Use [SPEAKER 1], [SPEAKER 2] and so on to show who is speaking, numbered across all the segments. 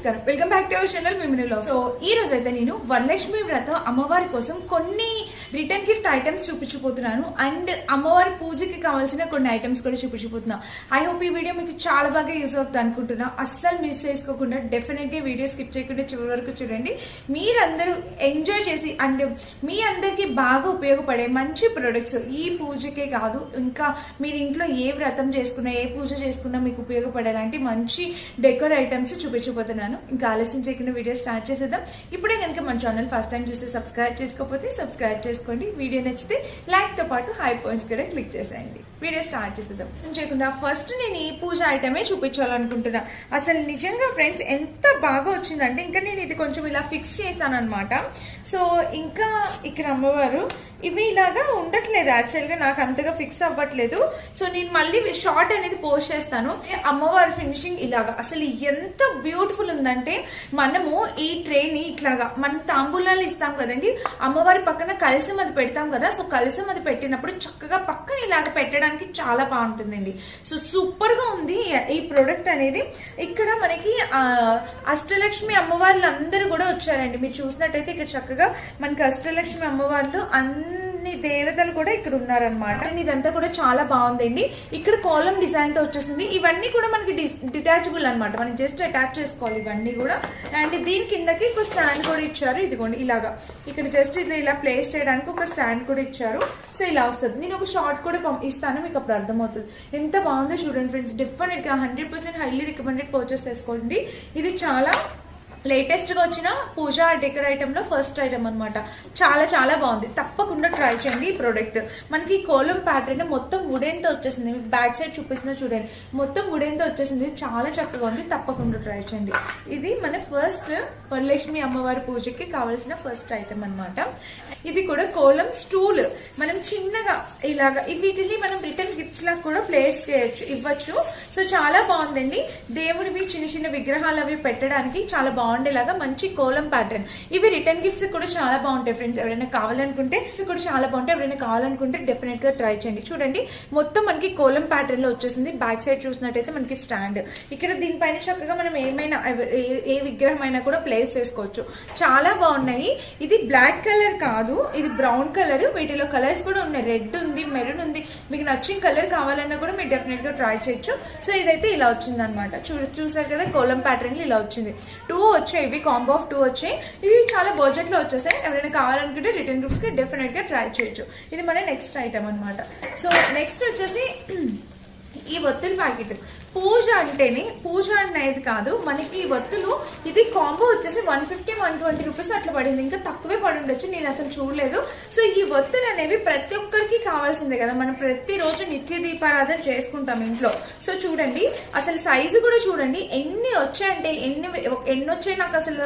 [SPEAKER 1] నమస్కారం, welcome back to our channel Mimini vlogs. So ఈ రోజు అయితే నేను వరలక్ష్మి వ్రత అమ్మవారి కోసం కొన్ని రిటర్న్ గిఫ్ట్ ఐటమ్స్ చూపించబోతున్నాను అండ్ అమ్మవారి పూజకి కావాల్సిన కొన్ని ఐటమ్స్ కూడా చూపించబోతున్నా. ఐ హోప్ ఈ వీడియో మీకు చాలా బాగా యూజ్ అవుతుంది అనుకుంటున్నా. అస్సలు మిస్ చేసుకోకుండా డెఫినెట్ గా వీడియో స్కిప్ చేయకుండా చివరి వరకు చూడండి. మీరందరూ ఎంజాయ్ చేసి అండ్ మీ అందరికి బాగా ఉపయోగపడే మంచి ప్రొడక్ట్స్ ఈ పూజకే కాదు, ఇంకా మీరు ఇంట్లో ఏ వ్రతం చేసుకున్నా ఏ పూజ చేసుకున్నా మీకు ఉపయోగపడేలాంటి మంచి డెకోర్ ఐటమ్స్ చూపించబోతున్నాను. ఇంకా ఆలస్యం చేయకుండా వీడియో స్టార్ట్ చేసేద్దాం. ఇప్పుడే కనుక మన ఛానల్ ఫస్ట్ టైం చూస్తే సబ్స్క్రైబ్ చేసుకోకపోతే సబ్స్క్రైబ్ చేసుకోండి. వీడియో నచ్చితే లైక్ తో పాటు హై పాయింట్స్ కూడా క్లిక్ చేసేయండి. వీడియో స్టార్ట్ చేసేద్దాం. చేయకుండా ఫస్ట్ నేను ఈ పూజ ఐటమే చూపించాలనుకుంటున్నా. అసలు నిజంగా ఫ్రెండ్స్ ఎంత బాగా వచ్చిందంటే ఇంకా నేను ఇది కొంచెం ఇలా ఫిక్స్ చేశాను అనమాట. సో ఇంకా ఇక్కడ అమ్మవారు ఇవి ఇలాగా ఉండట్లేదు, యాక్చువల్ గా నాకు అంతగా ఫిక్స్ అవ్వట్లేదు. సో నేను మళ్ళీ షార్ట్ అనేది పోస్ట్ చేస్తాను. అమ్మవారి ఫినిషింగ్ ఇలాగా అసలు ఎంత బ్యూటిఫుల్ ఉందంటే, మనము ఈ ట్రేని ఇట్లాగా మనం తాంబూలాలు ఇస్తాం కదండి, అమ్మవారి పక్కన కలశం అది పెడతాం కదా. సో కలశం అది పెట్టినప్పుడు చక్కగా పక్కన ఇలాగ పెట్టడానికి చాలా బాగుంటుందండి. సో సూపర్ గా ఉంది ఈ ప్రోడక్ట్ అనేది. ఇక్కడ మనకి అష్టలక్ష్మి అమ్మవార్లు అందరూ కూడా వచ్చారండి. మీరు చూసినట్టయితే ఇక్కడ చక్కగా మనకి అష్టలక్ష్మి అమ్మవార్లు అన్ని దేవతలు కూడా ఇక్కడ ఉన్నారనమాట. ఇదంతా కూడా చాలా బాగుందండి. ఇక్కడ కాలం డిజైన్ తో వచ్చేసింది. ఇవన్నీ కూడా మనకి డిటాచబుల్ అనమాట, మనం జస్ట్ అటాచ్ చేసుకోవాలి ఇవన్నీ కూడా. అండ్ దీని కిందకి ఒక స్టాండ్ కూడా ఇచ్చారు. ఇదిగోండి ఇలాగా ఇక్కడ జస్ట్ ఇలా ప్లేస్ చేయడానికి ఒక స్టాండ్ కూడా ఇచ్చారు. సో ఇలా వస్తుంది. నేను ఒక షార్ట్ కూడా ఇస్తాను, మీకు అప్పుడు అర్థమవుతుంది. ఎంత బాగుందో చూడండి ఫ్రెండ్స్. డెఫినెట్ గా 100% హైలీ రికమెండెడ్ పర్చేస్ చేసుకోండి. ఇది చాలా లేటెస్ట్ గా వచ్చిన పూజ డెకర్ ఐటమ్ లో ఫస్ట్ ఐటమ్ అనమాట. చాలా చాలా బాగుంది, తప్పకుండా ట్రై చేయండి ఈ ప్రోడక్ట్. మనకి కోలం ప్యాటర్న్ మొత్తం వుడెన్ తో వచ్చేసింది. బ్యాక్ సైడ్ చూపిస్తున్నా చూడండి, మొత్తం వుడెన్ తో వచ్చేసింది. చాలా చక్కగా ఉంది, తప్పకుండా ట్రై చేయండి. ఇది మన ఫస్ట్ వరలక్ష్మి అమ్మవారి పూజకి కావాల్సిన ఫస్ట్ ఐటమ్ అనమాట. ఇది కూడా కోలం స్టూల్. మనం చిన్నగా ఇలాగా వీటిని మనం రిటర్న్ గిఫ్ట్స్ లాగా కూడా ప్లేస్ చేయొచ్చు, ఇవ్వచ్చు. సో చాలా బాగుందండి. దేవుడివి చిన్న చిన్న విగ్రహాలు అవి పెట్టడానికి చాలా బాగుండేలాగా మంచి కోలం ప్యాటర్న్. ఇవి రిటర్న్ గిఫ్ట్స్ కూడా చాలా బాగుంటాయి ఫ్రెండ్స్. ఎవరైనా కావాలనుకుంటే కూడా చాలా బాగుంటాయి. ఎవరైనా కావాలనుకుంటే డెఫినెట్ గా ట్రై చేయండి. చూడండి మొత్తం మనకి కోలం ప్యాటర్న్ లో వచ్చేసింది. బ్యాక్ సైడ్ చూసినట్టయితే మనకి స్టాండ్. ఇక్కడ దీనిపైన చక్కగా మనం ఏమైనా ఏ విగ్రహం అయినా కూడా ప్లేస్ చేసుకోవచ్చు. చాలా బాగున్నాయి. ఇది బ్లాక్ కలర్ కాదు, ఇది బ్రౌన్ కలర్. వీటిలో కలర్స్ కూడా ఉన్నాయి, రెడ్ ఉంది, మెరూన్ ఉంది. మీకు నచ్చిన కలర్ కావాలన్నా కూడా మీరు డెఫినెట్ గా ట్రై చేయొచ్చు. సో ఇదైతే ఇలా వచ్చింది అనమాట. చూసారు కదా కోలం ప్యాటర్న్ ఇలా వచ్చింది. 2 వచ్చాయి, ఇవి కాంబో ఆఫ్ 2 వచ్చాయి. ఇవి చాలా బడ్జెట్ లో వచ్చేసాయి. ఎవరైనా కావాలనుకుంటే రిటర్న్ గిఫ్ట్స్ కి డెఫినెట్ గా ట్రై చేయొచ్చు. ఇది మన నెక్స్ట్ ఐటమ్ అనమాట. సో నెక్స్ట్ వచ్చేసి ఈ ఒత్తుల ప్యాకెట్. పూజ అంటేనే పూజ అనేది కాదు, మనకి ఈ ఒత్తులు ఇది కాంబో వచ్చేసి 150-120 రూపీస్ అట్లా పడింది. ఇంకా తక్కువే పడి ఉండొచ్చు, నేను అసలు చూడలేదు. సో ఈ ఒత్తులు అనేవి ప్రతి ఒక్కరికి కావాల్సిందే కదా, మనం ప్రతిరోజు నిత్య దీపారాధన చేసుకుంటాం ఇంట్లో. సో చూడండి అసలు సైజు కూడా చూడండి ఎన్ని వచ్చాయంటే ఎన్ని వచ్చాయి నాకు అసలు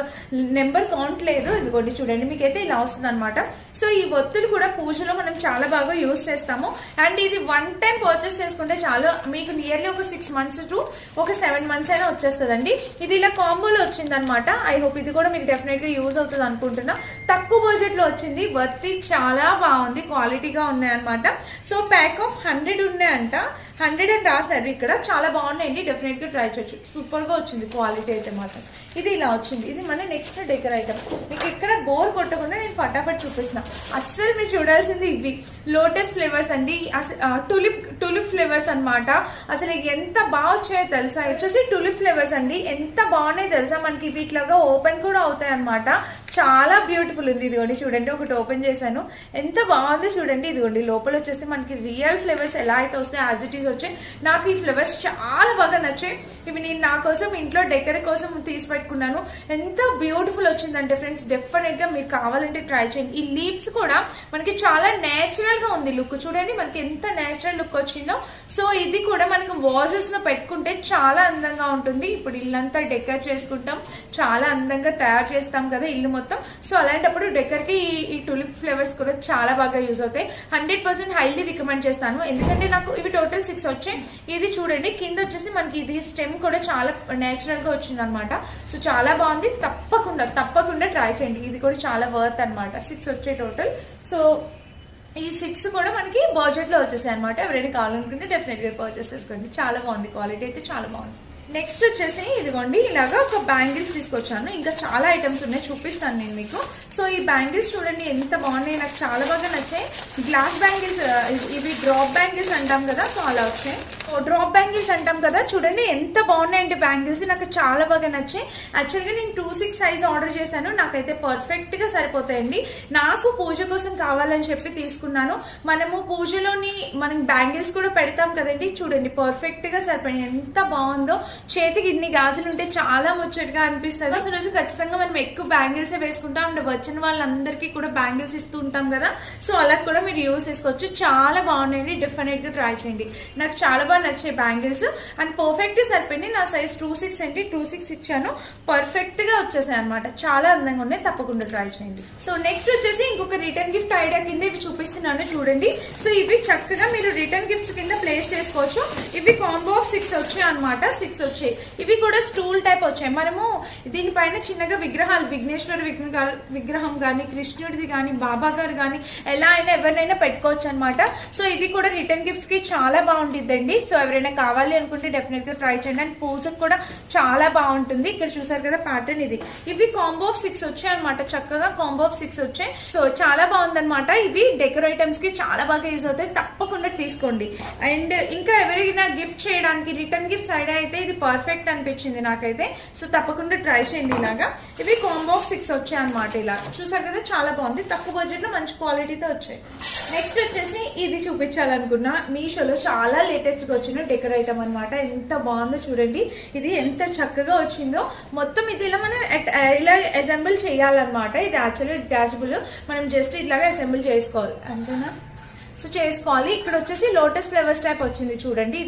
[SPEAKER 1] నెంబర్ కౌంట్ లేదు. ఇదిగోండి చూడండి, మీకైతే ఇలా వస్తుంది అనమాట. సో ఈ ఒత్తులు కూడా పూజలో మనం చాలా బాగా యూజ్ చేస్తాము. అండ్ ఇది 1 టైం పర్చేస్ చేసుకుంటే చాలు, మీకు నియర్లీ ఒక 6 months టు ఒక 7 months అయినా వచ్చేస్తుందండి. ఇది ఇలా కాంబోలో వచ్చింది అనమాట. ఐ హోప్ ఇది కూడా మీకు డెఫినెట్ గా యూజ్ అవుతుంది అనుకుంటున్నా. తక్కువ బడ్జెట్ లో వచ్చింది. వర్తి చాలా బాగుంది, క్వాలిటీగా ఉన్నాయి అనమాట. సో ప్యాక్ ఆఫ్ 100 ఉన్నాయంట, 100 అని రాశారు ఇక్కడ. చాలా బాగున్నాయండి, డెఫినెట్ గా ట్రై చేయొచ్చు. సూపర్ గా వచ్చింది క్వాలిటీ అయితే మాత్రం. ఇది ఇలా వచ్చింది. ఇది మన నెక్స్ట్ డెకర్ ఐటమ్. మీకు ఇక్కడ బోర్ కొట్టకుండా నేను ఫటాఫట్ చూపిస్తున్నా. అస్సలు మీరు చూడాల్సింది ఇవి లోటస్ ఫ్లేవర్స్ అండి. టులిప్ ఫ్లేవర్స్ అనమాట. అసలు ఎంత బాగా వచ్చాయో తెలుసా. వచ్చేసి టులిప్ ఫ్లేవర్స్ అండి, ఎంత బాగున్నాయి తెలుసా. మనకి వీటిలాగా ఓపెన్ కూడా అవుతాయి అనమాట. చాలా బ్యూటిఫుల్ ఉంది. ఇదిగోండి చూడండి, ఒకటి ఓపెన్ చేశాను, ఎంత బాగుంది చూడండి. ఇదిగోండి లోపల వచ్చేసి మనకి రియల్ ఫ్లేవర్స్ ఎలా అయితే వస్తాయి యాజ్ ఇట్ ఈస్ వచ్చాయి. నాకు ఈ ఫ్లేవర్స్ చాలా బాగా నచ్చాయి. ఇవి నేను నా కోసం ఇంట్లో డెకర్ కోసం తీసి పెట్టుకున్నాను. ఎంత బ్యూటిఫుల్ వచ్చిందంటే ఫ్రెండ్స్, డెఫినెట్ గా మీకు కావాలంటే ట్రై చేయండి. ఈ లీవ్స్ కూడా మనకి చాలా నేచురల్ గా ఉంది లుక్. చూడండి మనకి ఎంత నేచురల్ లుక్ వచ్చిందో. సో ఇది కూడా మనకు వాజెస్ లో పెట్టుకుంటే చాలా అందంగా ఉంటుంది. ఇప్పుడు ఇల్లంతా డెకర్ చేసుకుంటాం, చాలా అందంగా తయారు చేస్తాం కదా ఇల్లు మొత్తం. సో అలాంటప్పుడు డెకర్ కి ఈ టులిప్ ఫ్లేవర్స్ కూడా చాలా బాగా యూజ్ అవుతాయి. 100% హైలీ రికమెండ్ చేస్తాను. ఎందుకంటే నాకు ఇవి టోటల్ 6 వచ్చాయి. ఇది చూడండి కింద వచ్చేసి మనకి ఇది స్టెమ్ కూడా చాలా నేచురల్ గా వచ్చింది అనమాట. సో చాలా బాగుంది, తప్పకుండా ట్రై చేయండి. ఇది కూడా చాలా వర్త్ అనమాట. 6 వచ్చాయి టోటల్. సో ఈ 6 కూడా మనకి బడ్జెట్ లో వచ్చేసాయి అనమాట. ఎవరైనా కావాలనుకుంటే డెఫినెట్ గా పర్చేస్ చేసుకోండి. చాలా బాగుంది, క్వాలిటీ అయితే చాలా బాగుంది. నెక్స్ట్ వచ్చేసి ఇదిగోండి ఇలాగా ఒక బ్యాంగిల్స్ తీసుకొచ్చాను. ఇంకా చాలా ఐటమ్స్ ఉన్నాయి, చూపిస్తాను నేను మీకు. సో ఈ బ్యాంగిల్స్ చూడండి ఎంత బాగున్నాయి, నాకు చాలా బాగా నచ్చాయి. గ్లాస్ బ్యాంగిల్స్, ఇవి డ్రాప్ బ్యాంగిల్స్ అంటాం కదా, సో అలా వచ్చాయి. డ్రాప్ బ్యాంగిల్స్ అంటాం కదా, చూడండి ఎంత బాగున్నాయండి బ్యాంగిల్స్, నాకు చాలా బాగా నచ్చాయి. యాక్చువల్గా నేను 2-6 సైజ్ ఆర్డర్ చేశాను, నాకైతే పర్ఫెక్ట్ గా సరిపోతాయండి. నాకు పూజ కోసం కావాలని చెప్పి తీసుకున్నాను. మనము పూజలోని మనం బ్యాంగిల్స్ కూడా పెడతాం కదండి, చూడండి పర్ఫెక్ట్ గా సరిపోయాయి. ఎంత బాగుందో, చేతికి ఇన్ని గాజులు ఉంటే చాలా ముచ్చటగా అనిపిస్తుంది. అసలు రోజు ఖచ్చితంగా మనం ఎక్కువ బ్యాంగిల్స్ వేసుకుంటాం అండ్ వచ్చిన వాళ్ళందరికీ కూడా బ్యాంగిల్స్ ఇస్తూ ఉంటాం కదా, సో అలా కూడా మీరు యూస్ చేసుకోవచ్చు. చాలా బాగున్నాయండి, డెఫినెట్ గా ట్రై చేయండి. నాకు చాలా బాగా నచ్చాయి బ్యాంగిల్స్ అండ్ పర్ఫెక్ట్ సరిపోయింది. నా సైజ్ 2-6 అండి, 2-6 ఇచ్చాను, పర్ఫెక్ట్ గా వచ్చేసాయి అనమాట. చాలా అందంగా ఉన్నాయి, తప్పకుండా ట్రై చేయండి. సో నెక్స్ట్ వచ్చేసి ఇంకొక రిటర్న్ గిఫ్ట్ ఐడియా కింద ఇవి చూపిస్తున్నాను చూడండి. సో ఇవి చక్కగా మీరు రిటర్న్ గిఫ్ట్స్ కింద ప్లేస్ చేసుకోవచ్చు. ఇవి కాంబో ఆఫ్ 6 వచ్చాయి అనమాట, 6 వచ్చాయి. ఇవి కూడా స్టూల్ టైప్ వచ్చాయి. మనము దీనిపైన చిన్నగా విగ్రహాలు, విఘ్నేశ్వర విగ్రహం గానీ, కృష్ణుడిది గానీ, బాబా గారు గానీ, ఎలా అయినా ఎవరినైనా పెట్టుకోవచ్చు అనమాట. సో ఇది కూడా రిటర్న్ గిఫ్ట్ కి చాలా బాగుంటుందండి. సో ఎవరైనా కావాలి అనుకుంటే డెఫినెట్ గా ట్రై చేయండి. అండ్ పూజకు కూడా చాలా బాగుంటుంది. ఇక్కడ చూసారు కదా ప్యాటర్న్ ఇది. ఇవి కాంబో ఆఫ్ 6 వచ్చాయి అనమాట, చక్కగా కాంబో ఆఫ్ 6 వచ్చాయి. సో చాలా బాగుందన్నమాట. ఇవి డెకర్ ఐటమ్స్ కి చాలా బాగా యూజ్ అవుతాయి, తప్పకుండా తీసుకోండి. అండ్ ఇంకా ఎవరైనా గిఫ్ట్ చేయడానికి రిటర్న్ గిఫ్ట్స్ ఐడియా అయితే ఇది పర్ఫెక్ట్ అనిపించింది నాకైతే. సో తప్పకుండా ట్రై చేయండి. ఇలాగా ఇవి కాంబో ఆఫ్ 6 వచ్చాయి అనమాట. ఇలా చూసారు కదా, చాలా బాగుంది, తక్కువ బడ్జెట్ లో మంచి క్వాలిటీతో వచ్చాయి. నెక్స్ట్ వచ్చేసి ఇది చూపించాలనుకున్నా, మీషోలో చాలా లేటెస్ట్ గా వచ్చిన డెకర్ ఐటమ్ అనమాట. ఎంత బాగుందో చూడండి, ఇది ఎంత చక్కగా వచ్చిందో. మొత్తం ఇది ఇలా మనం ఇలా అసెంబుల్ చేయాలన్నమాట. ఇది యాక్చువల్లీ అటాచబుల్, మనం జస్ట్ ఇట్లాగా అసెంబుల్ చేసుకోవాలి అంతేనా. సో చేసుకోవాలి. ఇక్కడ వచ్చేసి లోటస్ ఫ్లవర్స్ టైప్ వచ్చింది చూడండి.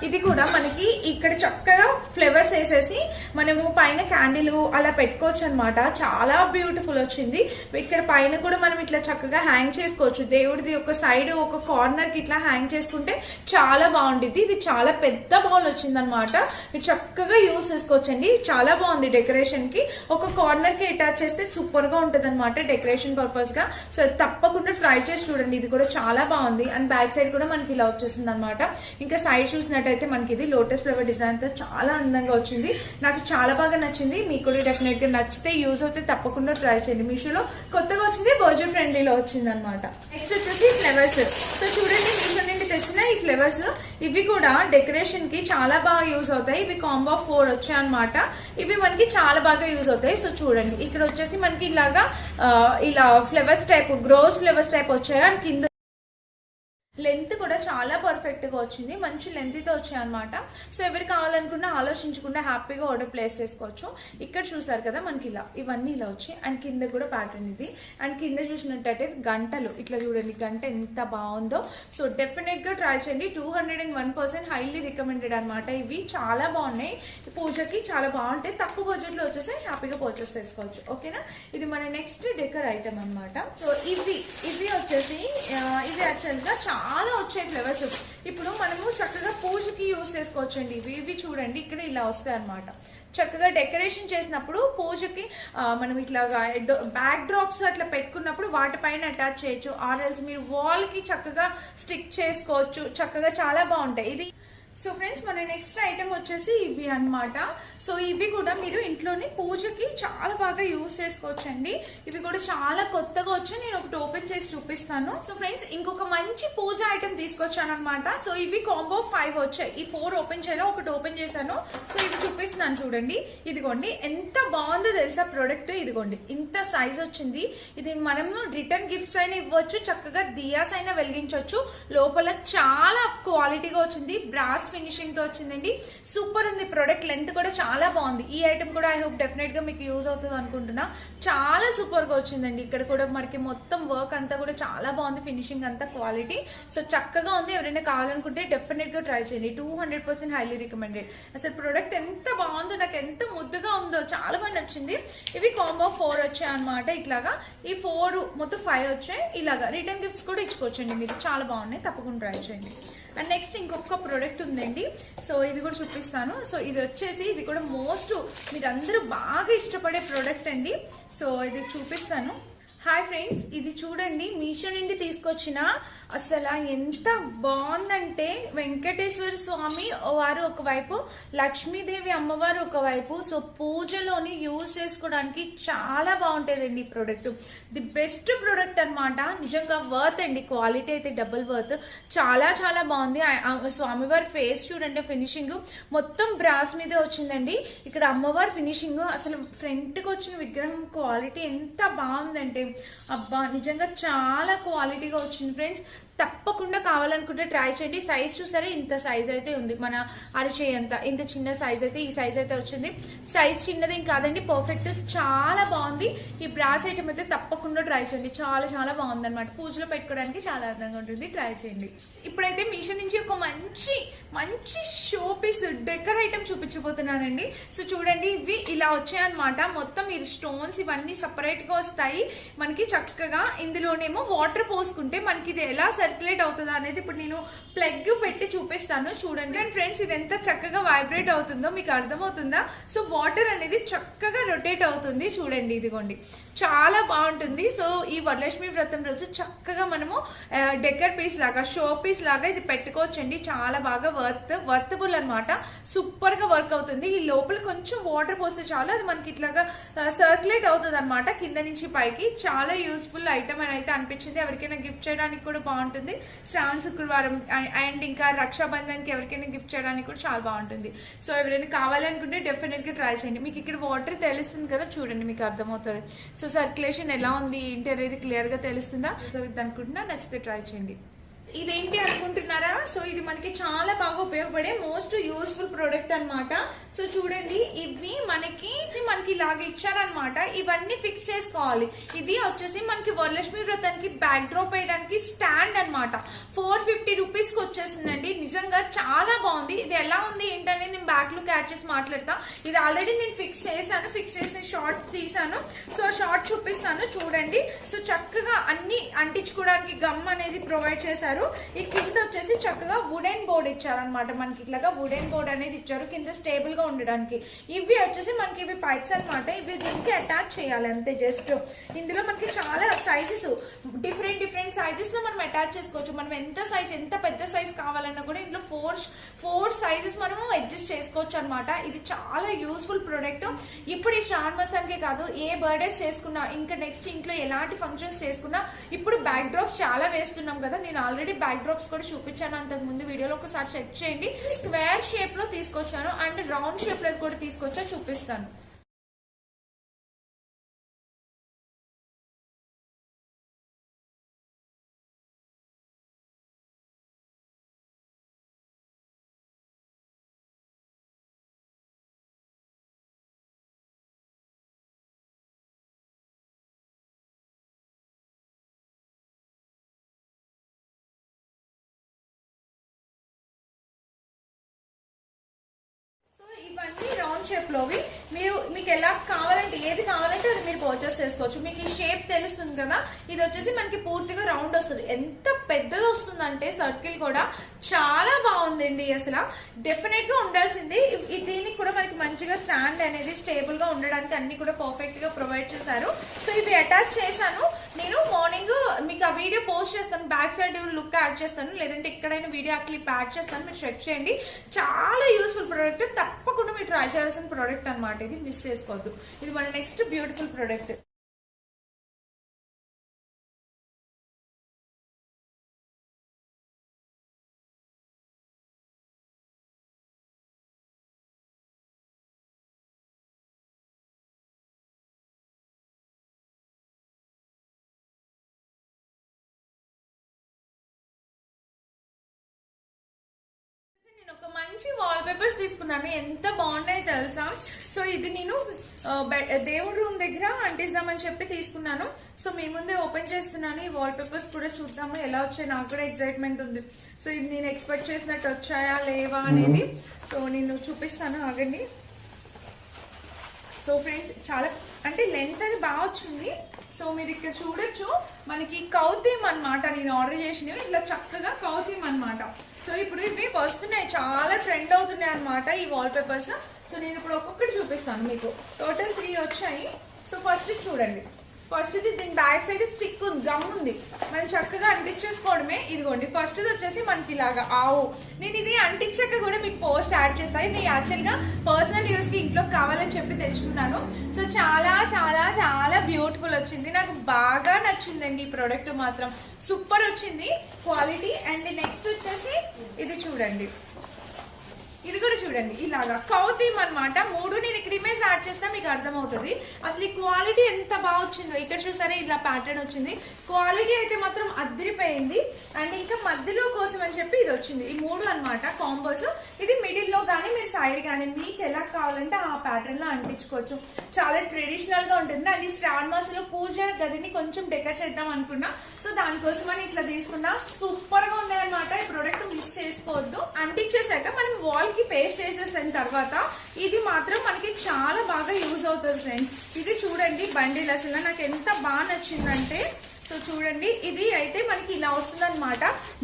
[SPEAKER 1] ఇది కూడా మనకి ఇక్కడ చక్కగా ఫ్లవర్స్ వేసేసి మనము పైన క్యాండిల్ అలా పెట్టుకోవచ్చు అనమాట. చాలా బ్యూటిఫుల్ వచ్చింది. ఇక్కడ పైన కూడా మనం ఇట్లా చక్కగా హ్యాంగ్ చేసుకోవచ్చు. దేవుడిది ఒక సైడ్ ఒక కార్నర్ కి ఇట్లా హ్యాంగ్ చేసుకుంటే చాలా బాగుంటుంది. ఇది చాలా పెద్ద బౌల్ వచ్చింది అనమాట, మీరు చక్కగా యూస్ చేసుకోవచ్చండి. చాలా బాగుంది డెకరేషన్ కి. ఒక కార్నర్ కి అటాచ్ చేస్తే సూపర్ గా ఉంటది అనమాట డెకరేషన్ పర్పస్ గా. సో తప్పకుండా ట్రై చేసి చూడండి, ఇది కూడా చాలా బాగుంది. అండ్ బ్యాక్ సైడ్ కూడా మనకి ఇలా వచ్చేసింది అనమాట. ఇంకా సైడ్ చూసినట్టయితే మనకి ఇది లోటస్ ఫ్లవర్ డిజైన్ తో చాలా అందంగా వచ్చింది. నాకు చాలా బాగా నచ్చింది. మీకు కూడా డెఫినెట్ గా నచ్చితే, యూజ్ అవుతే తప్పకుండా ట్రై చేయండి. మీషోలో కొత్తగా వచ్చింది, బడ్జెట్ ఫ్రెండ్లీలో వచ్చింది అనమాట. నెక్స్ట్ వచ్చేసి ఫ్లవర్స్. సో చూడండి, మీషో నుండి తెచ్చిన ఈ ఫ్లవర్స్, ఇవి కూడా డెకరేషన్ కి చాలా బాగా యూజ్ అవుతాయి. ఇవి కాంబో ఆఫ్ 4 వచ్చాయి అనమాట. ఇవి మనకి చాలా బాగా యూజ్ అవుతాయి. సో చూడండి, ఇక్కడ వచ్చేసి మనకి ఇలాగా ఇలా flowers type, gross flowers type వచ్చాయి. అండ్ కింద లెంత్ కూడా చాలా పర్ఫెక్ట్ గా వచ్చింది, మంచి లెంత్ తో వచ్చాయి అనమాట. సో ఎవరు కావాలనుకున్నా ఆలోచించకుండా హ్యాపీగా ఆర్డర్ ప్లేస్ చేసుకోవచ్చు. ఇక్కడ చూసారు కదా మనకి ఇలా ఇవన్నీ ఇలా వచ్చాయి. అండ్ కింద కూడా ప్యాటర్న్ ఇది. అండ్ కింద చూసినట్టయితే గంటలు ఇట్లా చూడండి, గంట ఎంత బాగుందో. సో డెఫినెట్ గా ట్రై చేయండి. 201% హైలీ రికమెండెడ్ అనమాట. ఇవి చాలా బాగున్నాయి, పూజకి చాలా బాగుంటాయి, తక్కువ బడ్జెట్ లో వచ్చేసి హ్యాపీగా పర్చేస్ చేసుకోవచ్చు. ఓకేనా, ఇది మన నెక్స్ట్ డెకర్ ఐటమ్ అనమాట. సో ఇవి వచ్చేసి ఇది యాక్చువల్ గా చాలా వచ్చాయి ఫ్లవర్స్. ఇప్పుడు మనము చక్కగా పూజకి యూజ్ చేసుకోవచ్చు అండి. ఇవి చూడండి, ఇక్కడ ఇలా వస్తాయి అనమాట. చక్కగా డెకరేషన్ చేసినప్పుడు పూజకి మనం ఇట్లాగా బ్యాక్ డ్రాప్స్ అట్లా పెట్టుకున్నప్పుడు వాటిపైన అటాచ్ చేయొచ్చు. ఆర్ఎల్స్ మీరు వాల్ కి చక్కగా స్టిక్ చేసుకోవచ్చు. చక్కగా చాలా బాగుంటాయి. ఇది సో ఫ్రెండ్స్, మన నెక్స్ట్ ఐటమ్ వచ్చేసి ఇవి అన్నమాట. సో ఇవి కూడా మీరు ఇంట్లోని పూజకి చాలా బాగా యూజ్ చేసుకోవచ్చండి. ఇవి కూడా చాలా కొత్తగా వచ్చాయి, నేను ఒకటి ఓపెన్ చేసి చూపిస్తాను. సో ఫ్రెండ్స్, ఇంకొక మంచి పూజ ఐటమ్ తీసుకొచ్చాను అనమాట. సో ఇవి కాంబో 5 వచ్చాయి. ఈ 4 ఓపెన్ చేయాలో ఒకటి ఓపెన్ చేశాను. సో ఇవి చూపిస్తున్నాను చూడండి. ఇదిగోండి, ఎంత బాగుందో తెలుసా ప్రోడక్ట్. ఇదిగోండి, ఇంత సైజ్ వచ్చింది. ఇది మనము రిటర్న్ గిఫ్ట్స్ అయినా ఇవ్వచ్చు, చక్కగా దియాస్ అయినా వెలిగించవచ్చు. లోపల చాలా క్వాలిటీగా వచ్చింది, బ్రాస్ ఫినిషింగ్ తో వచ్చిందండి. సూపర్ ఉంది ప్రోడక్ట్. లెంత్ కూడా చాలా బాగుంది. ఈ ఐటమ్ కూడా ఐ హోప్ డెఫినెట్ గా మీకు యూజ్ అవుతుంది అనుకుంటున్నా. చాలా సూపర్ గా వచ్చిందండి. ఇక్కడ కూడా మనకి మొత్తం వర్క్ అంతా కూడా చాలా బాగుంది, ఫినిషింగ్ అంతా క్వాలిటీ. సో చక్కగా ఉంది. ఎవరైనా కావాలనుకుంటే డెఫినెట్ గా ట్రై చేయండి. 200% హైలీ రికమెండెడ్. అసలు ప్రోడక్ట్ ఎంత బాగుందో, నాకు ఎంత ముద్దుగా ఉందో, చాలా బాగా నచ్చింది. ఇవి కాంబో 4 వచ్చాయి అనమాట. ఇట్లాగా ఈ 4 మొత్తం 5 వచ్చాయి. ఇలాగా రిటర్న్ గిఫ్ట్స్ కూడా ఇచ్చుకోవచ్చండి మీరు. చాలా బాగున్నాయి, తప్పకుండా ట్రై చేయండి. అండ్ నెక్స్ట్ ఇంకొక ప్రోడక్ట్ ఉందండి. సో ఇది కూడా చూపిస్తాను. సో ఇది వచ్చేసి, ఇది కూడా మోస్ట్ మీరందరూ బాగా ఇష్టపడే ప్రోడక్ట్ అండి. సో ఇది చూపిస్తాను. హాయ్ ఫ్రెండ్స్, ఇది చూడండి మీషో నుండి తీసుకొచ్చిన అసలు ఎంత బాగుందంటే వెంకటేశ్వర స్వామి వారు ఒకవైపు, లక్ష్మీదేవి అమ్మవారు ఒకవైపు. సో పూజలోని యూజ్ చేసుకోవడానికి చాలా బాగుంటుందండి ఈ ప్రోడక్ట్. ది బెస్ట్ ప్రోడక్ట్ అనమాట. నిజంగా వర్త్ అండి, క్వాలిటీ అయితే డబుల్ వర్త్. చాలా చాలా బాగుంది. స్వామివారి ఫేస్ చూడండి, ఫినిషింగ్ మొత్తం బ్రాస్ మీదే వచ్చిందండి. ఇక్కడ అమ్మవారి ఫినిషింగ్ అసలు ఫ్రంట్ కి వచ్చిన విగ్రహం క్వాలిటీ ఎంత బాగుందంటే అబ్బా నిజంగా చాలా క్వాలిటీగా వచ్చింది ఫ్రెండ్స్. తప్పకుండా కావాలనుకుంటే ట్రై చేయండి. సైజ్ చూసారా, ఇంత సైజ్ అయితే ఉంది, మన అరిచేయంత ఇంత చిన్న సైజ్ అయితే ఈ సైజ్ అయితే వచ్చింది. సైజ్ చిన్నదేం కాదండి, పర్ఫెక్ట్, చాలా బాగుంది. ఈ బ్రాస్ ఐటమ్ అయితే తప్పకుండా ట్రై చేయండి, చాలా చాలా బాగుంది అనమాట. పూజలో పెట్టుకోవడానికి చాలా అందంగా ఉంటుంది, ట్రై చేయండి. ఇప్పుడైతే మీషో నుంచి ఒక మంచి మంచి షో పీస్ డెకర్ ఐటమ్ చూపించబోతున్నానండి. సో చూడండి, ఇవి ఇలా వచ్చాయన్నమాట. మొత్తం ఈ స్టోన్స్ ఇవన్నీ సపరేట్ గా వస్తాయి మనకి చక్కగా. ఇందులోనేమో వాటర్ పోసుకుంటే మనకి ఇది ఎలా సర్క్యులేట్ అవుతుందా అనేది ఇప్పుడు నేను ప్లగ్ పెట్టి చూపిస్తాను చూడండి. అండ్ ఫ్రెండ్స్, ఇది ఎంత చక్కగా వైబ్రేట్ అవుతుందో మీకు అర్థమవుతుందా? సో వాటర్ అనేది చక్కగా రొటేట్ అవుతుంది చూడండి, ఇదిగోండి, చాలా బాగుంటుంది. సో ఈ వరలక్ష్మి వ్రతం రోజు చక్కగా మనము డెకర్ పీస్ లాగా, షో పీస్ లాగా ఇది పెట్టుకోవచ్చండి. చాలా బాగా వర్తబుల్ అనమాట. సూపర్ గా వర్క్ అవుతుంది. ఈ లోపల కొంచెం వాటర్ పోస్తే చాలు, అది మనకి ఇట్లాగా సర్క్యులేట్ అవుతుంది అనమాట కింద నుంచి పైకి. చాలా యూస్ఫుల్ ఐటమ్ అని అయితే అనిపించింది. ఎవరికైనా గిఫ్ట్ చేయడానికి కూడా బాగుంటుంది. శ్రావణ శుక్రవారం అండ్ ఇంకా రక్షాబంధన్ కి ఎవరికైనా గిఫ్ట్ చేయడానికి కూడా చాలా బాగుంటుంది. సో ఎవరైనా కావాలనుకుంటే డెఫినెట్ గా ట్రై చేయండి. మీకు ఇక్కడ వాటర్ తెలుస్తుంది కదా, చూడండి మీకు అర్థమవుతుంది. సో సర్క్యులేషన్ ఎలా ఉంది ఏంటి అనేది క్లియర్ గా తెలుస్తుందా? సో ఇది అనుకుంటున్నా, నచ్చితే ట్రై చేయండి. ఇదేంటి అనుకుంటున్నారా? సో ఇది మనకి చాలా బాగా ఉపయోగపడే మోస్ట్ యూస్ఫుల్ ప్రోడక్ట్ అనమాట. సో చూడండి, ఇవి మనకి ఇలాగ ఇచ్చారనమాట. ఇవన్నీ ఫిక్స్ చేసుకోవాలి. ఇది వచ్చేసి మనకి వరలక్ష్మి వ్రతానికి బ్యాక్ డ్రాప్ వేయడానికి స్టాండ్ అనమాట. 450 రూపీస్ కి వచ్చేసిందండి. నిజంగా చాలా బాగుంది. ఇది ఎలా ఉంది ఏంటనేది నేను బ్యాక్ లుక్ యాడ్ చేసి మాట్లాడతా. ఇది ఆల్రెడీ నేను ఫిక్స్ చేశాను, ఫిక్స్ చేసి షార్ట్ తీసాను. సో షార్ట్ చూపిస్తాను చూడండి. సో చక్కగా అన్ని అంటించుకోవడానికి గమ్ అనేది ప్రొవైడ్ చేశారు. ఈ కింద వచ్చేసి చక్కగా వుడెన్ బోర్డ్ ఇచ్చారనమాట. మనకి ఇట్లాగా వుడెన్ బోర్డ్ అనేది ఇచ్చారు కింద స్టేబుల్ గా ఉండడానికి. ఇవి వచ్చేసి మనకి ఇవి పైప్స్ అనమాట. ఇవి దీనికి అటాచ్ చేయాలి అంతే. జస్ట్ ఇందులో మనకి చాలా సైజెస్, డిఫరెంట్ సైజెస్ లో మనం అటాచ్ చేసుకోవచ్చు. మనం ఎంత పెద్ద సైజ్ కావాలన్నా కూడా ఇందులో ఫోర్ సైజెస్ మనము అడ్జస్ట్ చేసుకోవచ్చు అనమాట. ఇది చాలా యూస్ఫుల్ ప్రోడక్ట్. ఇప్పుడు ఈ శ్రావణ మాసానికే కాదు, ఏ బర్త్డేస్ చేసుకున్నా, ఇంకా నెక్స్ట్ ఇంట్లో ఎలాంటి ఫంక్షన్స్ చేసుకున్నా, ఇప్పుడు బ్యాక్ డ్రాప్స్ చాలా వేస్తున్నాం కదా. నేను ఆల్రెడీ బ్యాక్ డ్రాప్స్ కూడా చూపించాను అంతకు ముందు వీడియోలో, ఒకసారి చెక్ చేయండి. స్క్వేర్ షేప్ లో తీసుకొచ్చాను అండ్ రౌండ్ షేప్ లో కూడా తీసుకొచ్చా, చూపిస్తాను. ఇవన్నీ రౌండ్ షేప్ లోవి. మీకు ఎలా కావాలంటే, ఏది కావాలంటే అది మీరు పర్చేస్ చేసుకోవచ్చు. మీకు ఈ షేప్ తెలుస్తుంది కదా. ఇది వచ్చేసి మనకి పూర్తిగా రౌండ్ వస్తుంది. ఎంత పెద్దది వస్తుందంటే సర్కిల్ కూడా చాలా బాగుందండి. అసలు డెఫినెట్ గా ఉండాల్సిందే. దీనికి కూడా మనకి మంచిగా స్టాండ్ అనేది స్టేబుల్ గా ఉండడానికి అన్ని కూడా పర్ఫెక్ట్ గా ప్రొవైడ్ చేశారు. సో ఇవి అటాచ్ చేశాను. నేను మార్నింగ్ మీకు ఆ వీడియో పోస్ట్ చేస్తాను, బ్యాక్ సైడ్ లుక్ యాడ్ చేస్తాను, లేదంటే ఎక్కడైనా వీడియో క్లిప్ యాడ్ చేస్తాను, మీరు చెక్ చేయండి. చాలా యూస్ఫుల్ ప్రోడక్ట్, తప్పకుండా మీరు ట్రై చేయాల్సిన ప్రోడక్ట్ అనమాట. ఇది మిస్ చేసుకోవద్దు. ఇది మన నెక్స్ట్ బ్యూటిఫుల్ ప్రోడక్ట్. ఒక మంచి వాల్ పేపర్స్ తీసుకున్నాను, ఎంత బాగున్నాయి తెలుసా. సో ఇది నేను దేవుడి రూమ్ దగ్గర అంటిస్తామని చెప్పి తీసుకున్నాను. సో మీ ముందే ఓపెన్ చేస్తున్నాను. ఈ వాల్ పేపర్స్ కూడా చూద్దాము ఎలా వచ్చాయి. నాకు కూడా ఎక్సైట్మెంట్ ఉంది. సో ఇది నేను ఎక్స్పెక్ట్ చేసినట్టు వచ్చాయా లేవా అనేది సో నేను చూపిస్తాను, ఆగండి. సో ఫ్రెండ్స్, చాలా అంటే లెంత్ అది బాగా వచ్చింది. సో మీరు ఇక్కడ చూడొచ్చు, మనకి కౌతీమ్ అనమాట. నేను ఆర్డర్ చేసినవి ఇట్లా చక్కగా కౌతీమ్ అనమాట. సో ఇప్పుడు ఇవి వస్తున్నాయి, చాలా ట్రెండ్ అవుతున్నాయి అనమాట ఈ వాల్ పేపర్స్. సో నేను ఇప్పుడు ఒక్కొక్కటి చూపిస్తాను మీకు. టోటల్ 3 వచ్చాయి. సో ఫస్ట్ చూడండి, ఫస్ట్ దీని బ్యాక్ సైడ్ స్టిక్ ఉంది, గమ్ ఉంది, మనం చక్కగా అంటించేసుకోవడమే. ఇదిగోండి ఫస్ట్ వచ్చేసి మనకి ఇలాగా ఆవు. నేను ఇది అంటించాక కూడా మీకు పోస్ట్ యాడ్ చేస్తాను. ఇది యాక్చువల్ గా పర్సనల్ యూస్ కి ఇంట్లో కావాలని చెప్పి తెచ్చుకున్నాను. సో చాలా చాలా చాలా బ్యూటిఫుల్ వచ్చింది, నాకు బాగా నచ్చిందండి ఈ ప్రోడక్ట్ మాత్రం సూపర్ వచ్చింది క్వాలిటీ. అండ్ నెక్స్ట్ వచ్చేసి ఇది చూడండి, ఇది కూడా చూడండి ఇలాగా కౌతీమ్ అనమాట. 3 నేను ఇక్కడ ఇమేజ్ యాడ్ చేస్తే మీకు అర్థమవుతుంది అసలు ఈ క్వాలిటీ ఎంత బాగా వచ్చిందో. ఇక్కడ చూసారా ఇలా ప్యాటర్న్ వచ్చింది, క్వాలిటీ అయితే మాత్రం అదిరిపోయింది. అండ్ ఇంకా మధ్యలో కోసం అని చెప్పి ఇది వచ్చింది, ఈ 3 అనమాట కాంబోస్. ఇది మిడిల్ లో కానీ మీరు సైడ్ కానీ మీకు ఎలా కావాలంటే ఆ ప్యాటర్న్ లో అంటించుకోవచ్చు. చాలా ట్రెడిషనల్ గా ఉంటుంది. అండ్ ఈ శ్రావణ మాసంలో పూజ గదిని కొంచెం డెకరేట్ చేద్దాం అనుకున్నా, సో దానికోసం అని ఇట్లా తీసుకున్నా. సూపర్ గా ఉన్నాయన్నమాట, ఈ ప్రోడక్ట్ మిస్ చేసుకోవద్దు. అంటించేసాక మనం వాల్ కి పేస్ట్ చేసేసిన తర్వాత ఇది మాత్రం మనకి చాలా బాగా యూజ్ అవుతుంది ఫ్రెండ్స్. ఇది చూడండి బండిల్ అసలు నాకు ఎంత బాగా నచ్చిందంటే, సో చూడండి ఇది అయితే మనకి ఇలా వస్తుంది అనమాట.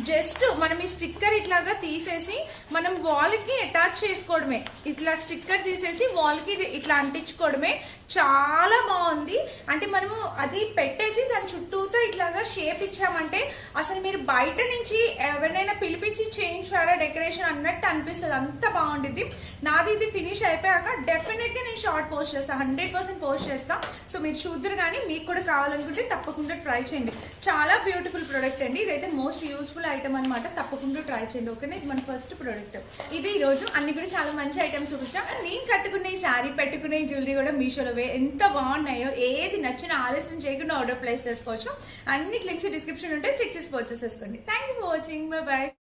[SPEAKER 1] జస్ట్ మనం ఈ స్టిక్కర్ ఇట్లాగా తీసేసి మనం వాల్ కి అటాచ్ చేసుకోవడమే. ఇట్లా స్టిక్కర్ తీసేసి వాల్ కి ఇట్లా అంటించుకోవడమే. చాలా బాగుంది. అంటే మనము అది పెట్టేసి దాని చుట్టూతో ఇట్లాగా షేప్ ఇచ్చామంటే అసలు మీరు బయట నుంచి ఎవరినైనా పిలిపించి చేయించారా డెకరేషన్ అన్నట్టు అనిపిస్తుంది, అంత బాగుంటుంది. నాది ఇది ఫినిష్ అయిపోయాక డెఫినెట్ గా నేను షార్ట్ పోస్ట్ చేస్తాను, 100% పోస్ట్ చేస్తా. సో మీరు చూద్దరు కానీ మీకు కూడా కావాలనుకుంటే తప్పకుండా ట్రై చేయండి. చాలా బ్యూటిఫుల్ ప్రోడక్ట్ అండి, ఇదైతే మోస్ట్ యూస్ఫుల్ ఐటమ్ అనమాట. తప్పకుండా ట్రై చేయండి ఓకేనా. ఇది మన ఫస్ట్ ప్రోడక్ట్. ఇది ఈ రోజు అన్ని కూడా చాలా మంచి ఐటమ్స్ చూపించా. నేను కట్టుకునే ఈ శారీ పెట్టుకునే జ్యువెలరీ కూడా మీషోలో ఎంత బాగున్నాయో. ఏది నచ్చిన ఆలస్యం చేయకుండా ఆర్డర్ ప్లేస్ చేసుకోవచ్చు. అన్ని లింక్స్ డిస్క్రిప్షన్ ఉంటే చెక్ చేసి పర్చేస్ చేసుకోండి. Thank you for watching, by by.